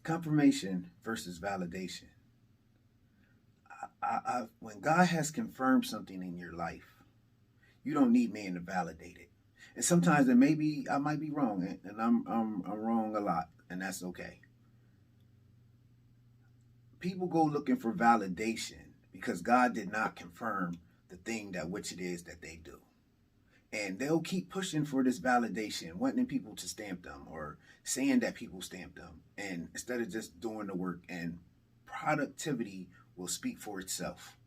Confirmation versus validation. When God has confirmed something in your life, you don't need man to validate it. And sometimes it may be I might be wrong, and I'm wrong a lot, and that's okay. People go looking for validation because God did not confirm the thing that which it is that they do. And they'll keep pushing for this validation, wanting people to stamp them or saying that people stamp them. And instead of just doing the work, and productivity will speak for itself.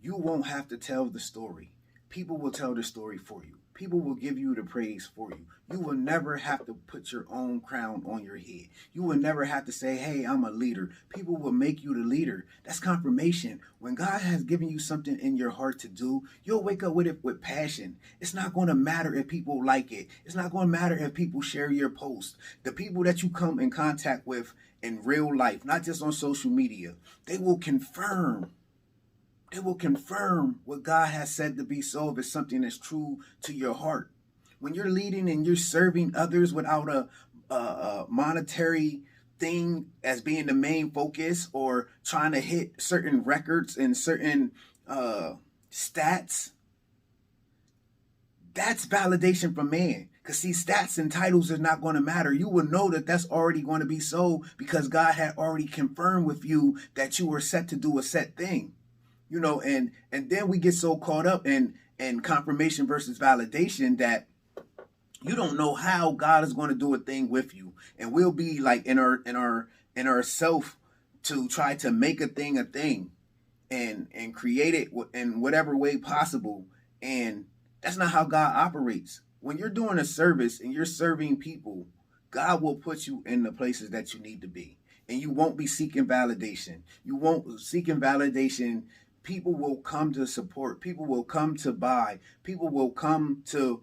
You won't have to tell the story. People will tell the story for you. People will give you the praise for you. You will never have to put your own crown on your head. You will never have to say, hey, I'm a leader. People will make you the leader. That's confirmation. When God has given you something in your heart to do, you'll wake up with it with passion. It's not going to matter if people like it. It's not going to matter if people share your post. The people that you come in contact with in real life, not just on social media, they will confirm. It will confirm what God has said to be so if it's something that's true to your heart. When you're leading and you're serving others without a monetary thing as being the main focus, or trying to hit certain records and certain stats, that's validation from man. Because see, stats and titles is not going to matter. You will know that that's already going to be so because God had already confirmed with you that you were set to do a set thing. You know, and then we get so caught up in confirmation versus validation that you don't know how God is going to do a thing with you, and we'll be like in our self to try to make a thing and create it in whatever way possible, and that's not how God operates. When you're doing a service and you're serving people, God will put you in the places that you need to be, and you won't be seeking validation. You won't seeking validation. People will come to support. People will come to buy. People will come to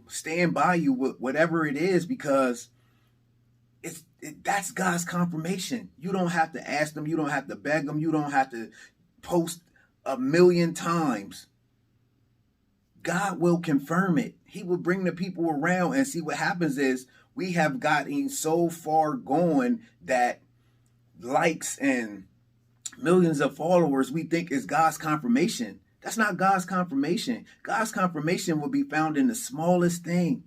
stand by you with whatever it is, because that's God's confirmation. You don't have to ask them. You don't have to beg them. You don't have to post 1,000,000 times. God will confirm it. He will bring the people around, and see what happens is we have gotten so far gone that likes and millions of followers we think is God's confirmation. That's not God's confirmation. God's confirmation will be found in the smallest thing.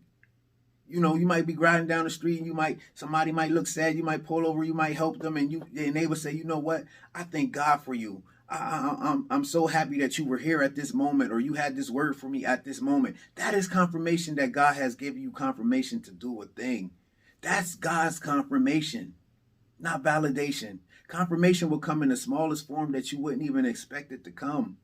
You know, you might be riding down the street and somebody might look sad. You might pull over, you might help them, and they will say, you know what? I thank God for you. I'm so happy that you were here at this moment, or you had this word for me at this moment. That is confirmation that God has given you confirmation to do a thing. That's God's confirmation, not validation. Confirmation will come in the smallest form that you wouldn't even expect it to come.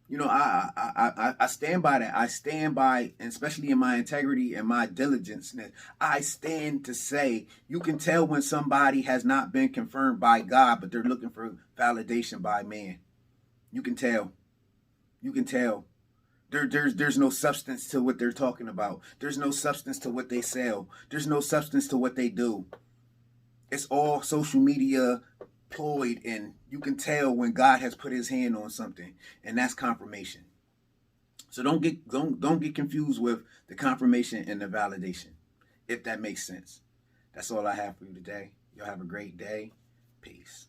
You know, I stand by that. I stand by, especially in my integrity and my diligence, I stand to say you can tell when somebody has not been confirmed by God, but they're looking for validation by man. You can tell. You can tell. There's no substance to what they're talking about. There's no substance to what they sell. There's no substance to what they do. It's all social media ployed, and you can tell when God has put his hand on something, and that's confirmation. So don't get confused with the confirmation and the validation, if that makes sense. That's all I have for you today. Y'all have a great day. Peace.